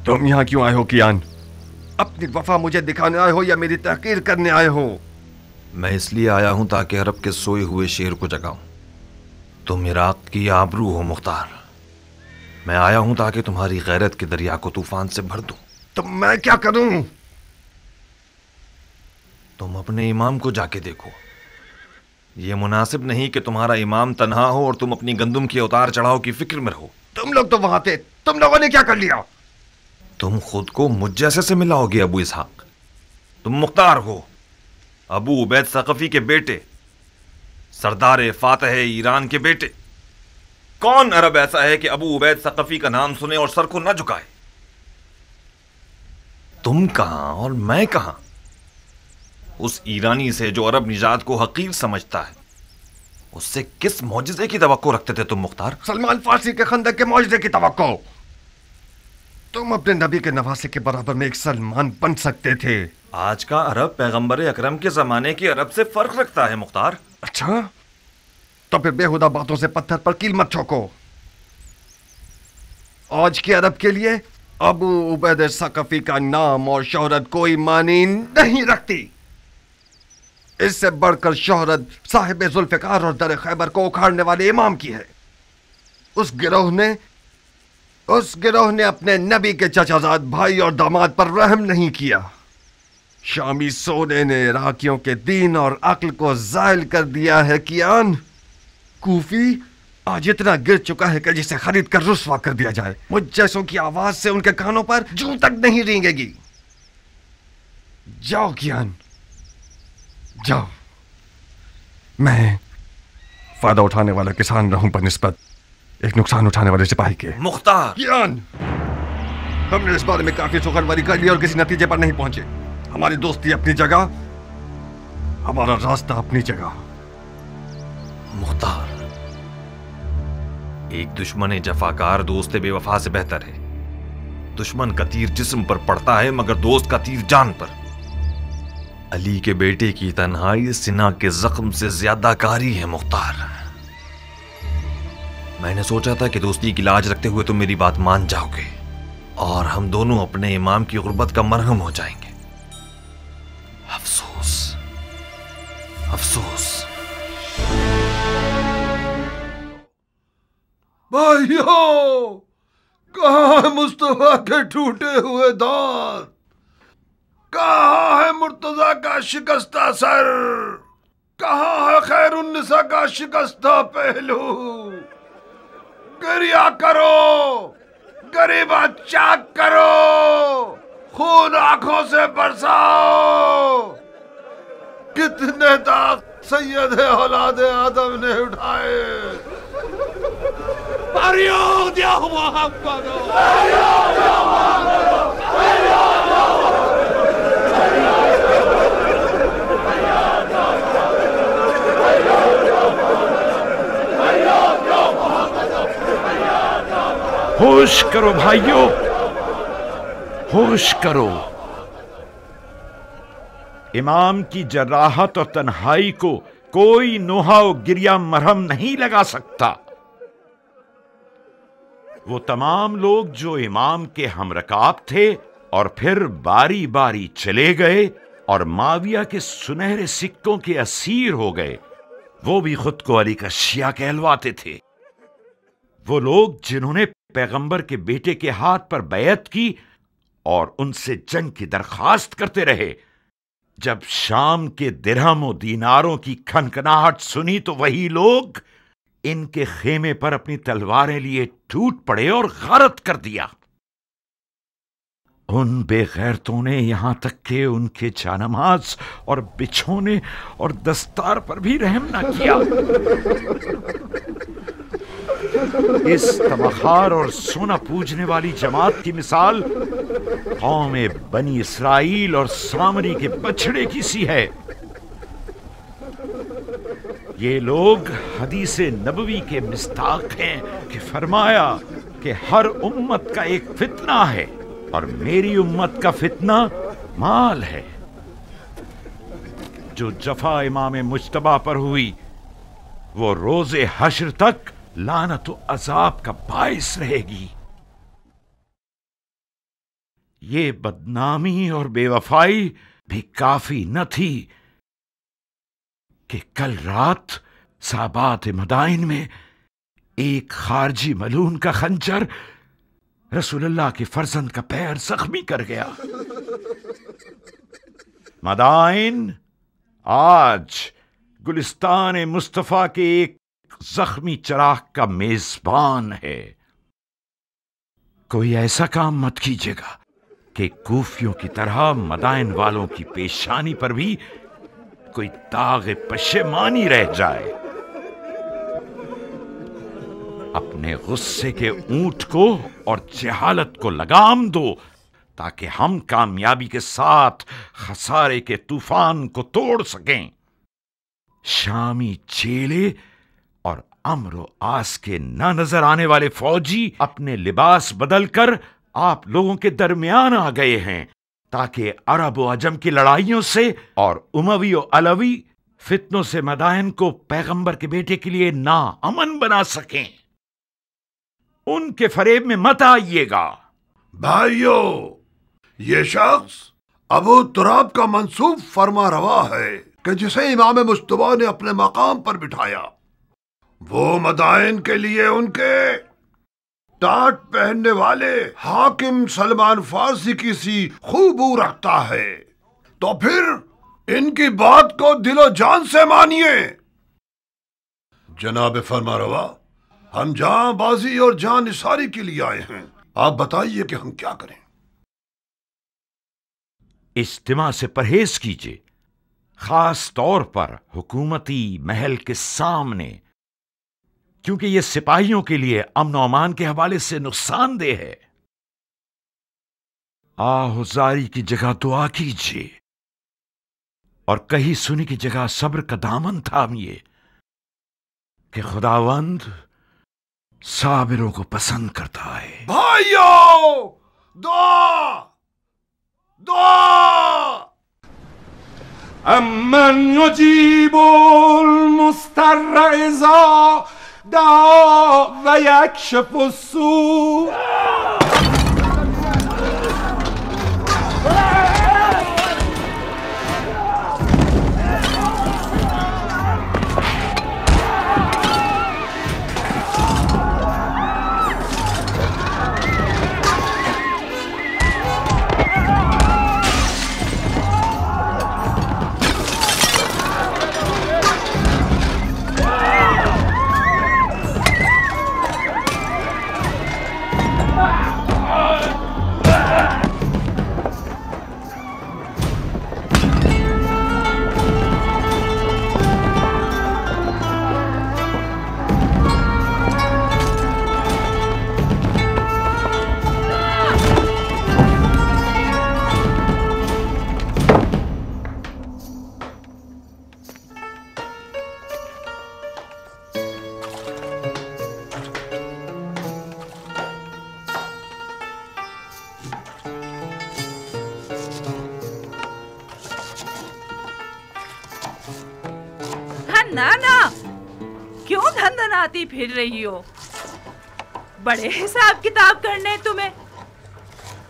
तुम यहाँ क्यों आए हो कियान? अपनी वफा मुझे दिखाने आए हो या मेरी तहकीर करने आए हो? मैं इसलिए आया हूं ताकि अरब के सोए हुए शेर को जगाऊं। तुम इराक की आबरू हो मुख्तार। मैं आया हूं ताकि तुम्हारी गैरत के दरिया को तूफान से भर दूं। तो मैं क्या करूं? तुम अपने इमाम को जाके देखो। यह मुनासिब नहीं कि तुम्हारा इमाम तन्हा हो और तुम अपनी गंदुम के उतार चढ़ाव की फिक्र में रहो। तुम लोग तो वहां थे, तुम लोगों ने क्या कर लिया? तुम खुद को मुझ जैसे से मिलाओगे अबू इसहाक। तुम मुख्तार हो, अबू उबैद सकफी के बेटे, सरदार फातह ईरान के बेटे। कौन अरब ऐसा है कि अबू उबैद सकफी का नाम सुने और सर को न झुकाए? तुम कहां और मैं कहां? उस ईरानी से जो अरब निजात को हकीर समझता है, उससे किस मौजिज़े की तवक्को रखते थे तुम मुख्तार? सलमान फारसी के खंदक के मौजिज़े की तवक्को। तुम अपने नबी के नवासे के बराबर में एक सलमान बन सकते थे। आज का अरब पैगंबर अकरम के जमाने के अरब से फर्क रखता है मुख्तार। अच्छा, तो फिर बेहुदा बातों से पत्थर पर कील मत ठोको। आज के अरब के लिए अबू उबैद सकफी का नाम और शोहरत कोई मानी नहीं रखती। इससे बढ़कर शोहरत साहिब जुल्फिकार और दर खैबर को उखाड़ने वाले इमाम की है। उस गिरोह ने अपने नबी के चचाजाद भाई और दामाद पर रहम नहीं किया। शामी सोने ने इराकियों के दीन और अक्ल को जायल कर दिया है कियान। कूफी आज इतना गिर चुका है कि जिसे खरीद कर रुस्वा कर दिया जाए। मुझ जैसों की आवाज से उनके कानों पर जूं तक नहीं रेंगेगी। जाओ कियान, जाओ। मैं फायदा उठाने वाला किसान रहूं बनिस्बत एक नुकसान उठाने वाले सिपाही के। मुख्तार! कियान, हमने इस बारे में काफी सुखनवारी कर ली और किसी नतीजे पर नहीं पहुंचे। हमारी दोस्ती अपनी जगह, हमारा रास्ता अपनी जगह। मुख्तार, एक दुश्मन जफाकार दोस्त बेवफा से बेहतर है। दुश्मन का तीर जिस्म पर पड़ता है मगर दोस्त का तीर जान पर। अली के बेटे की तन्हाई सिना के जख्म से ज्यादा कारी है मुख्तार। मैंने सोचा था कि दोस्ती की लाज रखते हुए तुम मेरी बात मान जाओगे और हम दोनों अपने इमाम की गुर्बत का मरहम हो जाएंगे। अफसोस, अफसोस। भाइयों, कहाँ है मुस्तफा के टूटे हुए दांत? कहाँ है मुर्तजा का शिकस्ता सर? कहाँ है खैरुन्निसा का शिकस्ता पहलू? गिरिया करो, गरीबा चाक करो, खून आंखों से बरसाओ। कितने दाग सैयद औलाद आदम ने उठाए। होश करो भाइयों, होश करो। इमाम की जराहत और तन्हाई को कोई नोहा और गिरिया मरहम नहीं लगा सकता। वो तमाम लोग जो इमाम के हमरकाब थे और फिर बारी बारी चले गए और माविया के सुनहरे सिक्कों के असीर हो गए, वो भी खुद को अली का शिया कहलवाते थे। वो लोग जिन्होंने पैगंबर के बेटे के हाथ पर बैत की और उनसे जंग की दरखास्त करते रहे, जब शाम के दिरहम और दीनारों की खनखनाहट सुनी तो वही लोग इनके खेमे पर अपनी तलवारें लिए टूट पड़े और गारत कर दिया। उन बेगैरतों ने यहां तक के उनके जानमाज और बिछोने और दस्तार पर भी रहम न किया। इस तमखार और सोना पूजने वाली जमात की मिसाल कौम बनी इसराइल और सामरी के बछड़े की सी है। ये लोग हदीसे नबवी के मिस्ताक हैं कि फरमाया कि हर उम्मत का एक फितना है और मेरी उम्मत का फितना माल है। जो जफा इमाम मुज्तबा पर हुई वो रोजे हश्र तक लानत व अजाब का बाइस रहेगी। ये बदनामी और बेवफाई भी काफी न थी कि कल रात साबात मदाइन में एक खारजी मलून का खंजर रसूलुल्लाह के फर्जंद का पैर जख्मी कर गया। मदाइन आज गुलिस्तान मुस्तफा के एक जख्मी चिराग का मेजबान है। कोई ऐसा काम मत कीजिएगा कि कूफियों की तरह मदाइन वालों की पेशानी पर भी कोई दाग पशेमानी रह जाए। अपने गुस्से के ऊंट को और जहालत को लगाम दो ताकि हम कामयाबी के साथ खसारे के तूफान को तोड़ सकें। शामी चेले और अम्र आस के न नजर आने वाले फौजी अपने लिबास बदलकर आप लोगों के दरमियान आ गए हैं ताकि अरब व अजम की लड़ाइयों से और उमवी और अलवी फितनों से मदाइन को पैगंबर के बेटे के लिए ना अमन बना सकें। उनके फरेब में मत आइएगा। भाइयों, ये शख्स अबू तुराब का मंसूब फरमा रवा है कि जिसे इमाम मुस्तफा ने अपने मकाम पर बिठाया, वो मदाइन के लिए उनके टाट पहनने वाले हाकिम सलमान फारसी की सी खूबू रखता है। तो फिर इनकी बात को दिलो जान से मानिए। जनाब फरमा रवा, हम जान बाजी और जान निसारी के लिए आए हैं। आप बताइए कि हम क्या करें। इज्तिमा से परहेज कीजिए, खास तौर पर हुकूमती महल के सामने, क्योंकि यह सिपाहियों के लिए अमन और अमान के हवाले से नुकसानदेह है। आहुजारी की जगह दुआ कीजिए और कही सुनी की जगह सब्र का दामन थामिए कि खुदावंद साबिरों को पसंद करता है। भाइयों, दुआ दुआ। अमन युजीबुल मुस्तर्र इज़ा दआ व यक्शिफुस सू। नाना, क्यों धंधनाती फिर रही हो? बड़े हिसाब किताब करने तुम्हें।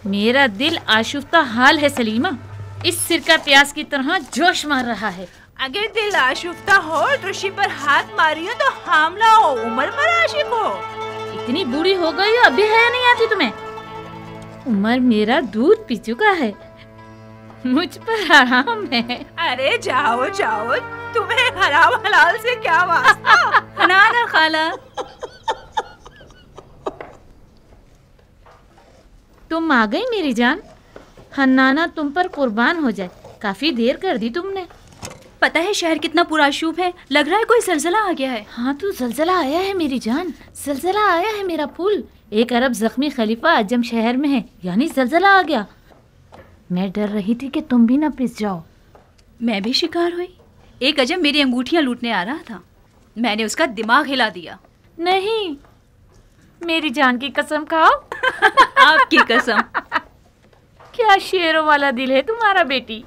मेरा दिल आशुफ्ता हाल है सलीमा, इस सिरका प्याज की तरह जोश मार रहा है। अगर दिल आशुफ्ता हो, ऋषि पर हाथ मारियो तो हामला हो, उमर पर आशिक हो। इतनी बूढ़ी हो गई हो, अभी है नहीं आती तुम्हें? उमर मेरा दूध पी चुका है, मुझ पर आराम है। अरे जाओ जाओ, तुम्हें हराम हलाल से क्या वास्ता। नाना खाला, तुम आ गई मेरी जान। हन्नाना तुम पर कुर्बान हो जाए, काफी देर कर दी तुमने। पता है शहर कितना पुरआशूब है, लग रहा है कोई जलजला आ गया है। हाँ तो जलजला आया है मेरी जान, जलजला आया है मेरा फूल। एक अरब जख्मी खलीफा अजम शहर में है, यानी जलजला आ गया। मैं डर रही थी कि तुम भी ना पिस जाओ। मैं भी शिकार हुई। एक अजम मेरी अंगूठियां लूटने आ रहा था, मैंने उसका दिमाग हिला दिया। नहीं, मेरी जान की कसम खाओ। आपकी कसम। क्या शेरों वाला दिल है तुम्हारा बेटी।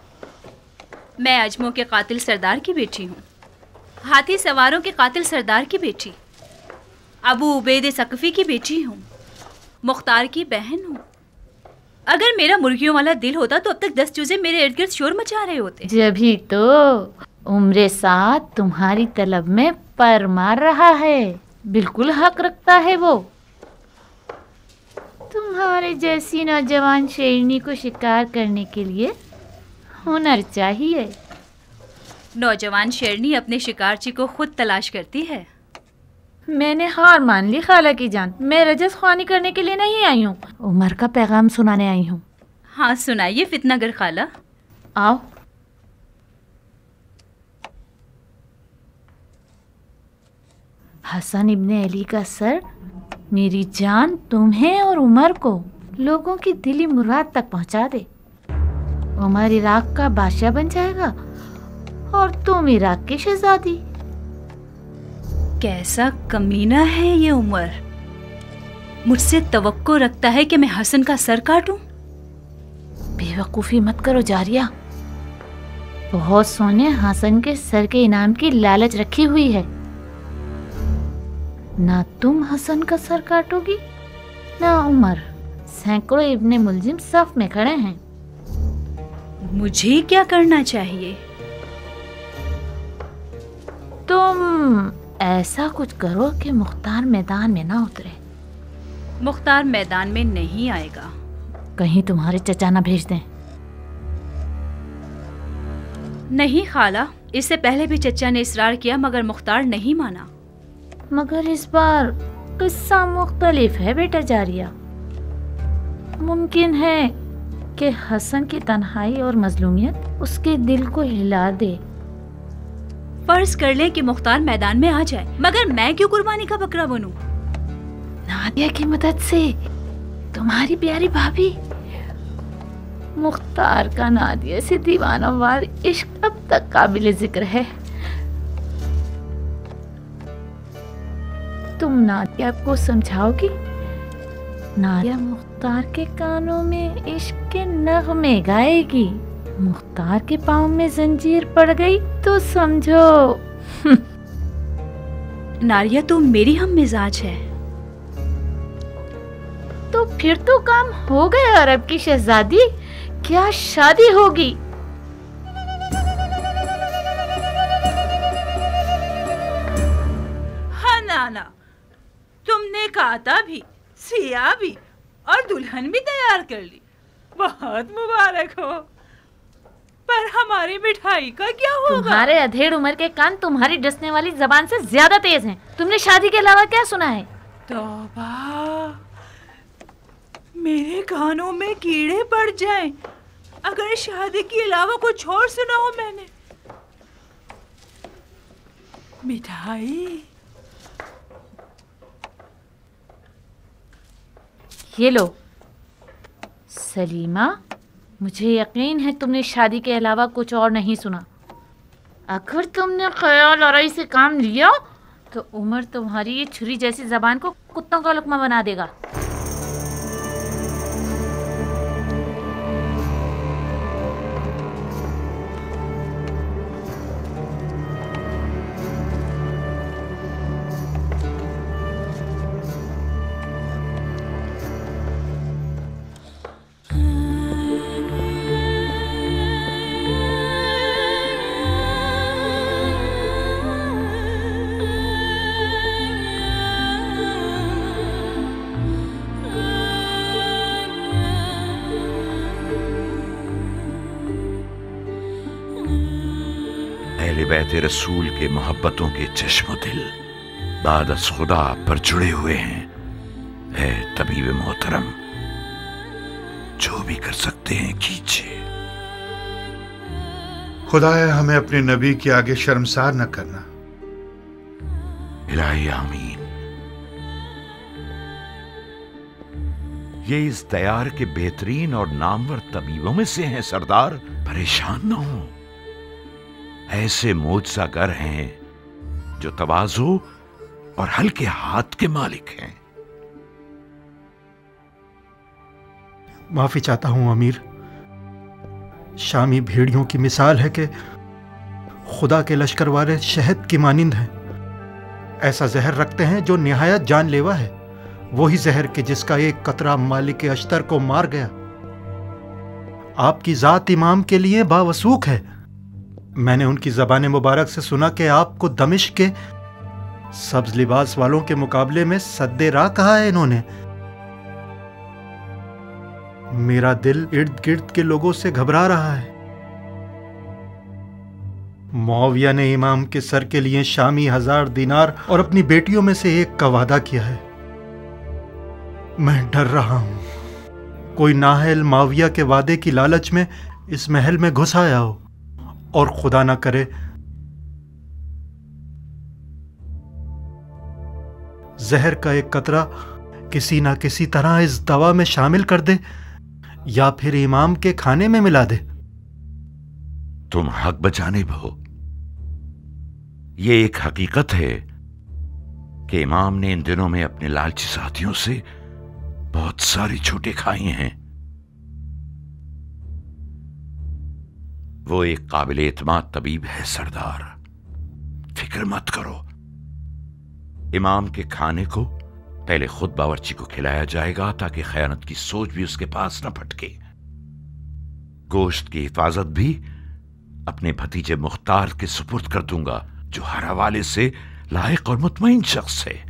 मैं अजमों के कातिल सरदार की बेटी हूँ, हाथी सवारों के कातिल सरदार की बेटी, अबू उबैद सकफी की बेटी हूँ, मुख्तार की बहन हूँ। अगर मेरा मुर्गियों वाला दिल होता तो अब तक 10 चूजे मेरे इर्द गिर्द शोर मचा रहे होते। जभी तो उम्र साथ तुम्हारी तलब में पर मार रहा है, बिल्कुल हक रखता है वो। तुम्हारे जैसी नौजवान शेरनी को शिकार करने के लिए हुनर चाहिए। नौजवान शेरनी अपने शिकारची को खुद तलाश करती है। मैंने हार मान ली खाला की जान, मैं रजस ख्वानी करने के लिए नहीं आई हूँ, उमर का पैगाम सुनाने आई हूँ। हाँ सुनाइए फितनागर खाला। आओ। हसन इब्ने अली का सर मेरी जान तुम्हें और उमर को लोगों की दिली मुराद तक पहुंचा दे। उमर इराक का बादशाह बन जाएगा और तुम इराक की शहजादी। कैसा कमीना है ये उमर, मुझसे तवक्को रखता है कि मैं हसन का सर काटूं। बेवकूफी मत करो जारिया, बहुत सोने हसन के सर के इनाम की लालच रखी हुई है। ना तुम हसन का सर काटोगी ना उमर। सैकड़ों इब्ने मुलजिम सफ में खड़े हैं। मुझे क्या करना चाहिए? तुम ऐसा कुछ करो कि मुख्तार मैदान में ना उतरे। मुख्तार मैदान में नहीं आएगा। कहीं तुम्हारे चचा ना भेज दें। नहीं खाला, इससे पहले भी चचा ने इसरार किया मगर मुख्तार नहीं माना। मगर इस बार किस्सा मुख्तलिफ है बेटा जारिया। मुमकिन है कि हसन की तन्हाई और मजलूमियत उसके दिल को हिला दे। फर्ज कर लें कि मुख्तार मैदान में आ जाए, मगर मैं क्यों कुर्बानी का बकरा बनूं? नादिया की मदद से तुम्हारी प्यारी भाभी। मुख्तार का नादिया से दीवानावार इश्क अब तक काबिल जिक्र है। तुम नादिया को समझाओगी? नादिया मुख्तार के कानों में इश्क के नगमे गाएगी। मुख्तार के पाँव में जंजीर पड़ गई तो समझो नारिया तो मेरी हम मिजाज है। तो फिर तो काम हो गया अरब की शहजादी, क्या शादी होगी। हाँ नाना, तुमने काता भी, सिया भी और दुल्हन भी तैयार कर ली। बहुत मुबारक हो। पर हमारी मिठाई का क्या होगा? तुम्हारे अधेड़ उम्र के कान तुम्हारी डसने वाली जबान से ज्यादा तेज हैं। तुमने शादी के अलावा क्या सुना है? तौबा, मेरे कानों में कीड़े पड़ जाएं अगर शादी के अलावा कुछ और सुना हो मैंने। मिठाई ये लो। सलीमा, मुझे यकीन है तुमने शादी के अलावा कुछ और नहीं सुना। अगर तुमने ख्याल आराई से काम लिया तो उमर तुम्हारी ये छुरी जैसी जबान को कुत्तों का लुकमा बना देगा। बैत रसूल के मोहब्बतों के चश्मो दिल बादस खुदा पर जुड़े हुए हैं। है तबीब मोहतरम, जो भी कर सकते हैं कीजिए। खुदाया हमें अपने नबी के आगे शर्मसार न करना। इलाही आमीन। ये इस दयार के बेहतरीन और नामवर तबीबों में से हैं सरदार। परेशान न हो, ऐसे मोजज़ागर हैं जो तवाज़ु और हल्के हाथ के मालिक हैं। माफी चाहता हूं अमीर। शामी भेड़ियों की मिसाल है कि खुदा के लश्कर वाले शहद की मानिंद हैं। ऐसा जहर रखते हैं जो निहायत जानलेवा है। वही जहर के जिसका एक कतरा मालिक अश्तर को मार गया। आपकी ज़ात इमाम के लिए बावसूख है। मैंने उनकी ज़बान मुबारक से सुना कि आपको दमिश्क के सब्ज लिबास वालों के मुकाबले में सद्दे राह कहा है इन्होंने। मेरा दिल इर्द गिर्द के लोगों से घबरा रहा है। मुआविया ने इमाम के सर के लिए शामी 1000 दिनार और अपनी बेटियों में से एक का वादा किया है। मैं डर रहा हूं कोई नाहल मुआविया के वादे की लालच में इस महल में घुस आया हो और खुदा ना करे जहर का एक कतरा किसी ना किसी तरह इस दवा में शामिल कर दे या फिर इमाम के खाने में मिला दे। तुम हक बजानिब हो। ये एक हकीकत है कि इमाम ने इन दिनों में अपने लालची साथियों से बहुत सारी छूटें खाई हैं। वो एक काबिल एतमाद तबीब है सरदार, फिक्र मत करो। इमाम के खाने को पहले खुद बावर्ची को खिलाया जाएगा ताकि खयानत की सोच भी उसके पास न फटके। गोश्त की हिफाजत भी अपने भतीजे मुख्तार के सुपुर्द कर दूंगा, जो हर हवाले से लायक और मुतमईन शख्स है।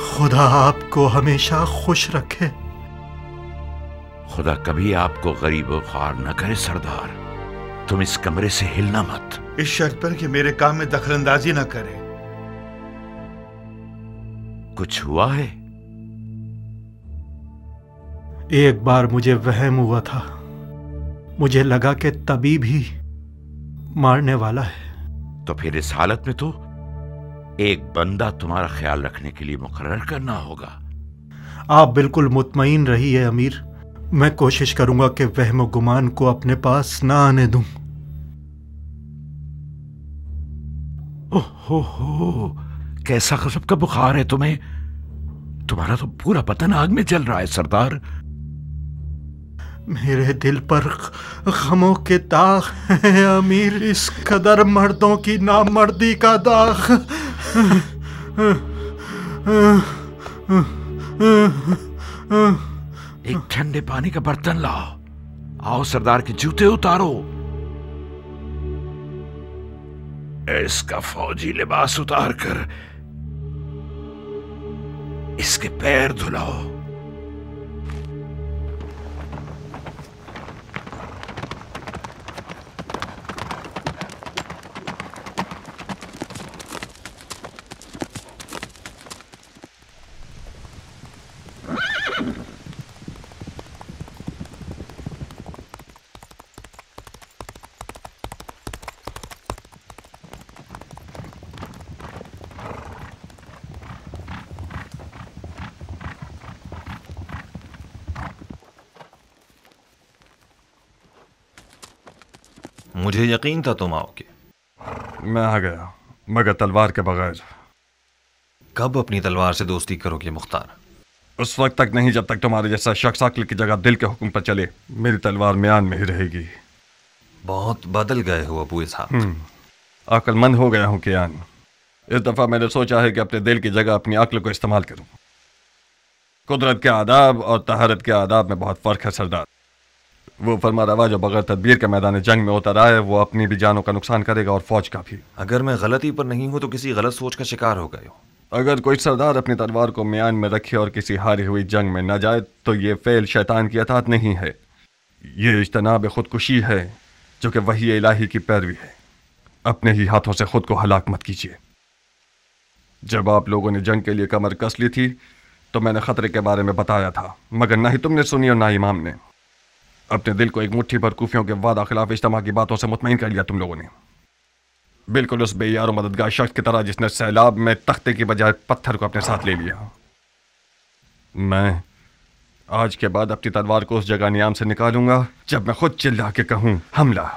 खुदा आपको हमेशा खुश रखे। खुदा कभी आपको गरीब और ख्वार न करे सरदार। तुम इस कमरे से हिलना मत। इस शर्त पर कि मेरे काम में दखलंदाजी न करे। कुछ हुआ है? एक बार मुझे वहम हुआ था, मुझे लगा कि तबीब ही मारने वाला है। तो फिर इस हालत में तो एक बंदा तुम्हारा ख्याल रखने के लिए मुकर्रर करना होगा। आप बिल्कुल मुतमईन रहिए अमीर, मैं कोशिश करूंगा कि वहम व गुमान को अपने पास ना आने दूं। ओहो, कैसा गजब का बुखार है तुम्हें। तुम्हारा तो पूरा बदन आग में जल रहा है सरदार। मेरे दिल पर गमों के दाग हैं अमीर, इस कदर मर्दों की नामर्दी का दाग। एक ठंडे पानी का बर्तन लाओ। आओ सरदार के जूते उतारो। इसका फौजी लिबास उतार कर इसके पैर धुलाओ। मुझे यकीन था तुम आओगे। मैं आ गया, मगर तलवार के बगैर। कब अपनी तलवार से दोस्ती करोगे मुख्तार? उस वक्त तक नहीं जब तक तुम्हारे जैसा शख्स अक्ल की जगह दिल के हुक्म पर चले। मेरी तलवार म्यान में ही रहेगी। बहुत बदल गए हो अबू इसहाक। अक्लमंद हो गया हूँ कियान। इस दफा मैंने सोचा है कि अपने दिल की जगह अपनी अक्ल को इस्तेमाल करूँ। कुदरत के आदाब और तहारत के आदाब में बहुत फ़र्क है सरदार। वो फरमा रवा जो बगैर तदबीर के मैदान जंग में उतर आए, वो अपनी भी जानों का नुकसान करेगा और फौज का भी। अगर मैं गलती पर नहीं हूं तो किसी गलत सोच का शिकार हो गए हो। अगर कोई सरदार अपनी तलवार को म्यान में रखे और किसी हारी हुई जंग में न जाए तो ये फेल शैतान की अताअत नहीं है, ये इज्तनाब खुदकुशी है जो कि वही इलाही की पैरवी है। अपने ही हाथों से खुद को हलाक मत कीजिए। जब आप लोगों ने जंग के लिए कमर कस ली थी तो मैंने खतरे के बारे में बताया था, मगर ना ही तुमने सुनी और ना ही इमाम ने। अपने दिल को एक मुट्ठी भर कूफियों के वादा खिलाफ इज्तिमा की बातों से मुतमईन कर लिया तुम लोगों ने, बिल्कुल उस बेयार और मददगार शख्स की तरह जिसने सैलाब में तख्ते की बजाय पत्थर को अपने साथ ले लिया। मैं आज के बाद अपनी तलवार को उस जगह नियाम से निकालूंगा जब मैं खुद चिल्ला के कहूं हमला।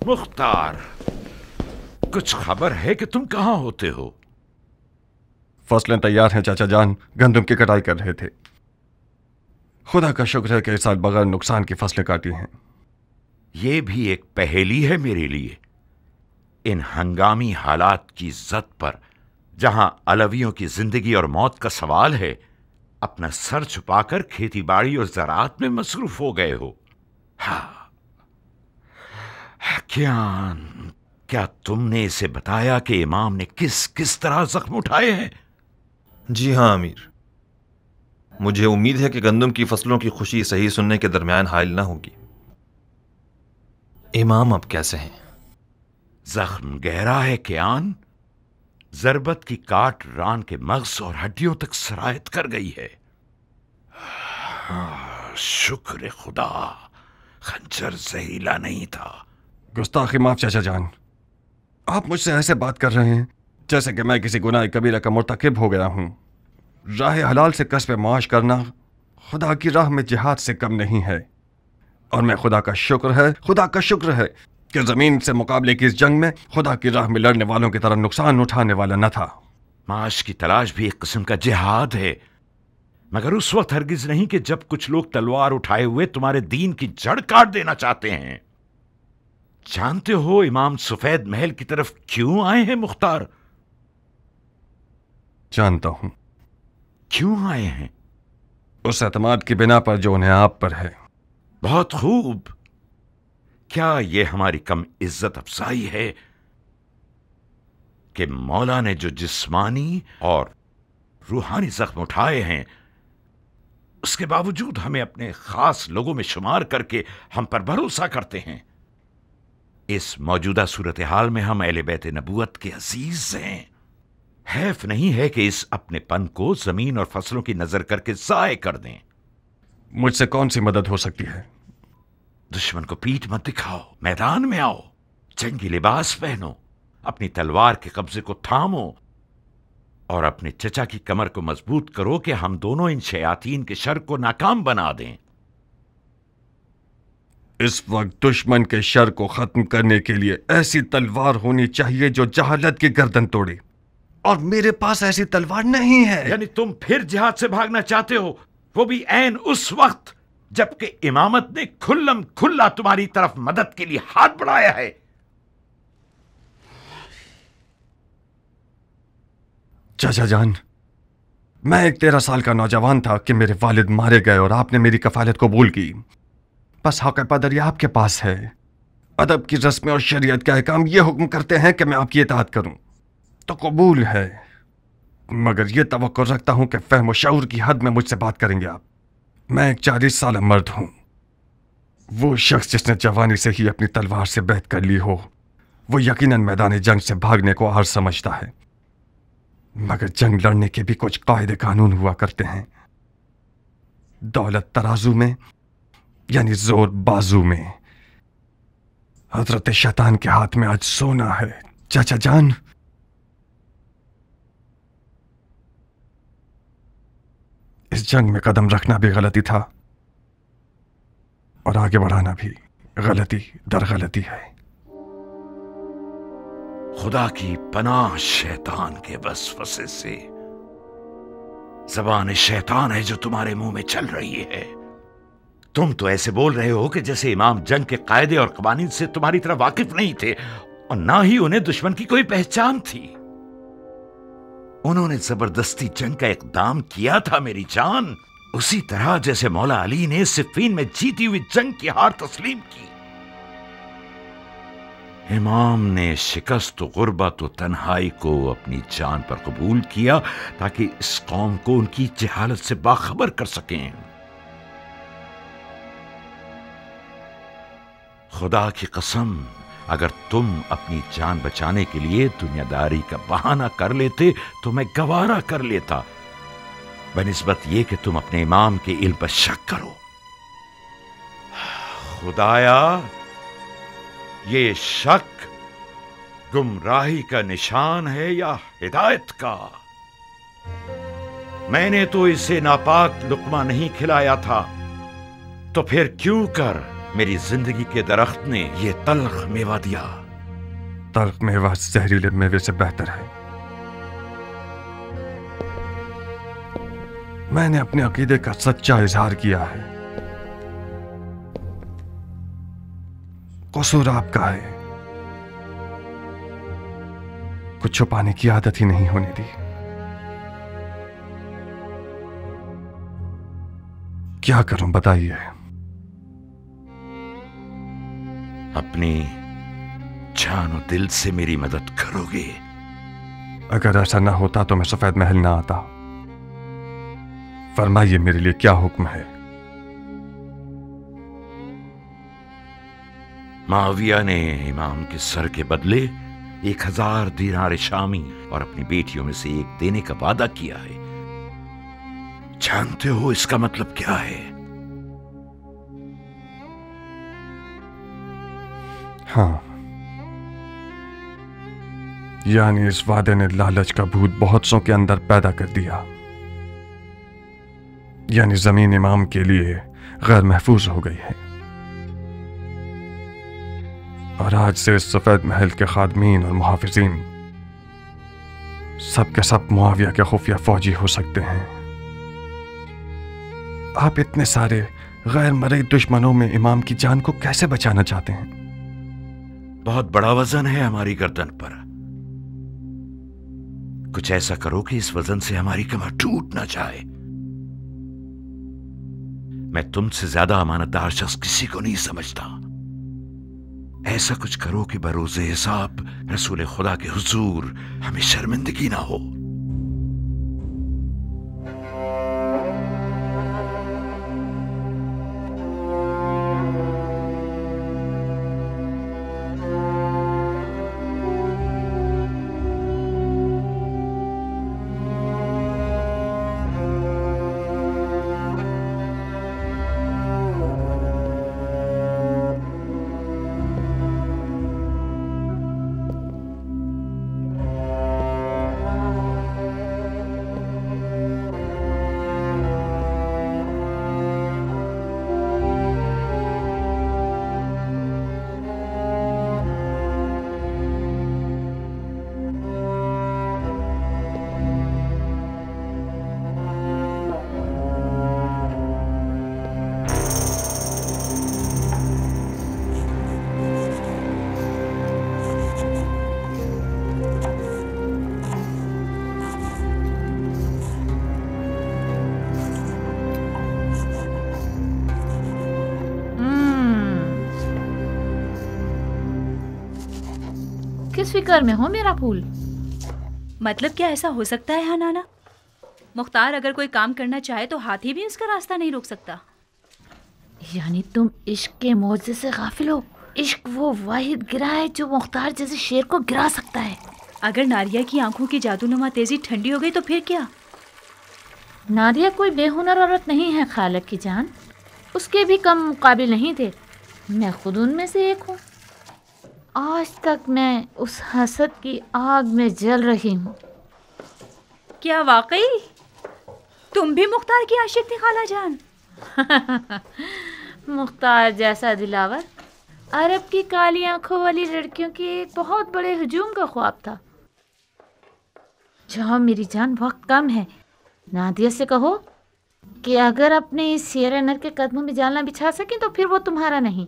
मुख्तार, कुछ खबर है कि तुम कहां होते हो? फसलें तैयार हैं चाचा जान, गंदम की कटाई कर रहे थे। खुदा का शुक्र है कि इस साल बगैर नुकसान की फसलें काटी हैं। यह भी एक पहेली है मेरे लिए। इन हंगामी हालात की जद पर, जहां अलवियों की जिंदगी और मौत का सवाल है, अपना सर छुपाकर खेती बाड़ी और ज़राअत में मसरूफ हो गए हो। हाँ, क्या तुमने इसे बताया कि इमाम ने किस किस तरह जख्म उठाए हैं? जी हाँ अमीर, मुझे उम्मीद है कि गंदम की फसलों की खुशी सही सुनने के दरमियान हायल ना होगी। इमाम अब कैसे हैं? जख्म गहरा है कियान। जरबत की काट रान के मग़ज़ और हड्डियों तक सरायत कर गई है। शुक्र खुदा, खंजर जहरीला नहीं था। गुस्ताखी माफ चाचा जान, आप मुझसे ऐसे बात कर रहे हैं जैसे कि मैं किसी गुनाह कबीरा का मुर्तकिब हो गया हूं। राह हलाल से कसब माश करना खुदा की राह में जिहाद से कम नहीं है। और मैं खुदा का शुक्र है कि जमीन से मुकाबले की इस जंग में खुदा की राह में लड़ने वालों की तरह नुकसान उठाने वाला न था। माश की तलाश भी एक किस्म का जिहाद है, मगर उस वक्त हरगिज नहीं कि जब कुछ लोग तलवार उठाए हुए तुम्हारे दीन की जड़ काट देना चाहते हैं। जानते हो इमाम सफेद महल की तरफ क्यों आए हैं मुख्तार? जानता हूं। क्यों आए हैं? उस एतमाद की बिना पर जो उन्हें आप पर है। बहुत खूब। क्या यह हमारी कम इज्जत अफजाई है कि मौला ने जो जिस्मानी और रूहानी जख्म उठाए हैं, उसके बावजूद हमें अपने खास लोगों में शुमार करके हम पर भरोसा करते हैं? इस मौजूदा सूरत हाल में हम अहले बैत नबूवत के अजीज हैं। हैफ नहीं है कि इस अपनेपन को जमीन और फसलों की नजर करके जाय कर दें। मुझसे कौन सी मदद हो सकती है? दुश्मन को पीठ मत दिखाओ, मैदान में आओ, जंगी लिबास पहनो, अपनी तलवार के कब्जे को थामो और अपने चचा की कमर को मजबूत करो कि हम दोनों इन शयातीन के शर को नाकाम बना दें। इस वक्त दुश्मन के शर को खत्म करने के लिए ऐसी तलवार होनी चाहिए जो जहालत की गर्दन तोड़े, और मेरे पास ऐसी तलवार नहीं है। यानी तुम फिर जिहाद से भागना चाहते हो, वो भी ऐन उस वक्त जबकि इमामत ने खुल्लम खुल्ला तुम्हारी तरफ मदद के लिए हाथ बढ़ाया है। चाचा जान, मैं एक 13 साल का नौजवान था कि मेरे वालिद मारे गए और आपने मेरी कफालत कबूल की। बस हक पदर आपके पास है। अदब की रस्में और शरीयत के अहकाम ये हुक्म करते हैं कि मैं आपकी इताअत करूं, तो कबूल है, मगर यह तवक्को रखता हूं कि फहम और शऊर की हद में मुझसे बात करेंगे आप। मैं एक 40 साल मर्द हूं। वो शख्स जिसने जवानी से ही अपनी तलवार से बैत कर ली हो, वो यकीनन मैदान जंग से भागने को आर समझता है, मगर जंग लड़ने के भी कुछ कायदे कानून हुआ करते हैं। दौलत तराजू में यानी जोर बाजू में। हजरत शैतान के हाथ में आज सोना है चाचा जान। इस जंग में कदम रखना भी गलती था और आगे बढ़ाना भी गलती दर गलती है। खुदा की पनाह शैतान के वसवसे से। ज़बान शैतान है जो तुम्हारे मुंह में चल रही है। तुम तो ऐसे बोल रहे हो कि जैसे इमाम जंग के कायदे और कवानीन से तुम्हारी तरह वाकिफ नहीं थे और ना ही उन्हें दुश्मन की कोई पहचान थी। उन्होंने जबरदस्ती जंग का इक़दाम किया था मेरी जान, उसी तरह जैसे मौला अली ने सिफ़ीन में जीती हुई जंग की हार तस्लीम की। इमाम ने शिकस्त गुर्बत और तन्हाई को अपनी जान पर कबूल किया ताकि इस कौम को उनकी जहालत से बाखबर कर सकें। खुदा की कसम, अगर तुम अपनी जान बचाने के लिए दुनियादारी का बहाना कर लेते तो मैं गवारा कर लेता, बनिस्बत ये कि तुम अपने इमाम के इल्म पर शक करो। खुदाया, ये शक गुमराही का निशान है या हिदायत का? मैंने तो इसे नापाक लुक्मा नहीं खिलाया था, तो फिर क्यों कर मेरी जिंदगी के दरख्त ने ये तल्ख मेवा दिया। तल्ख मेवा जहरीले मेवे से बेहतर है। मैंने अपने अकीदे का सच्चा इजहार किया है। कसूर आपका है। कुछ छुपाने की आदत ही नहीं होने दी। क्या करूं बताइए। अपनी जान और दिल से मेरी मदद करोगे? अगर ऐसा ना होता तो मैं सफेद महल ना आता। फरमाइए मेरे लिए क्या हुक्म है। माविया ने इमाम के सर के बदले 1000 दीनार शामी और अपनी बेटियों में से एक देने का वादा किया है। जानते हो इसका मतलब क्या है? हाँ, यानी इस वादे ने लालच का भूत बहुत सौ के अंदर पैदा कर दिया। यानी जमीन इमाम के लिए गैर महफूज हो गई है और आज से इस सफेद महल के खादमीन और मुहाफिजीन सब के सब मुआविया के खुफिया फौजी हो सकते हैं। आप इतने सारे गैर मरई दुश्मनों में इमाम की जान को कैसे बचाना चाहते हैं? बहुत बड़ा वजन है हमारी गर्दन पर। कुछ ऐसा करो कि इस वजन से हमारी कमर टूट ना जाए। मैं तुमसे ज्यादा अमानतदार शख्स किसी को नहीं समझता। ऐसा कुछ करो कि बरोज़े हिसाब रसूल खुदा के हुजूर हमें शर्मिंदगी ना हो। किस फिक्र में हो मेरा फूल? मतलब क्या ऐसा हो सकता है हनाना? मुख्तार अगर कोई काम करना चाहे तो हाथी भी उसका रास्ता नहीं रोक सकता। यानी तुम इश्क के मौजे से गाफिल हो। इश्क वो वाहिद गिरा है जो मुख्तार जैसे शेर को गिरा सकता है। अगर नारिया की आंखों की जादूनुमा तेजी ठंडी हो गई तो फिर क्या? नारिया कोई बेहुनर औरत नहीं है खालक की जान। उसके भी कम मुकाबिल नहीं थे। मैं खुद उनमें से एक हूँ। आज तक मैं उस हसद की आग में जल रही हूँ। क्या वाकई तुम भी मुख्तार की आशिक थी खाला जान? मुख्तार जैसा दिलावर अरब की काली आंखों वाली लड़कियों के एक बहुत बड़े हुजूम का ख्वाब था। जाओ मेरी जान, वक्त कम है। नादिया से कहो कि अगर अपने इस शेर नर के कदमों में जालना बिछा सकें तो फिर वो तुम्हारा नहीं।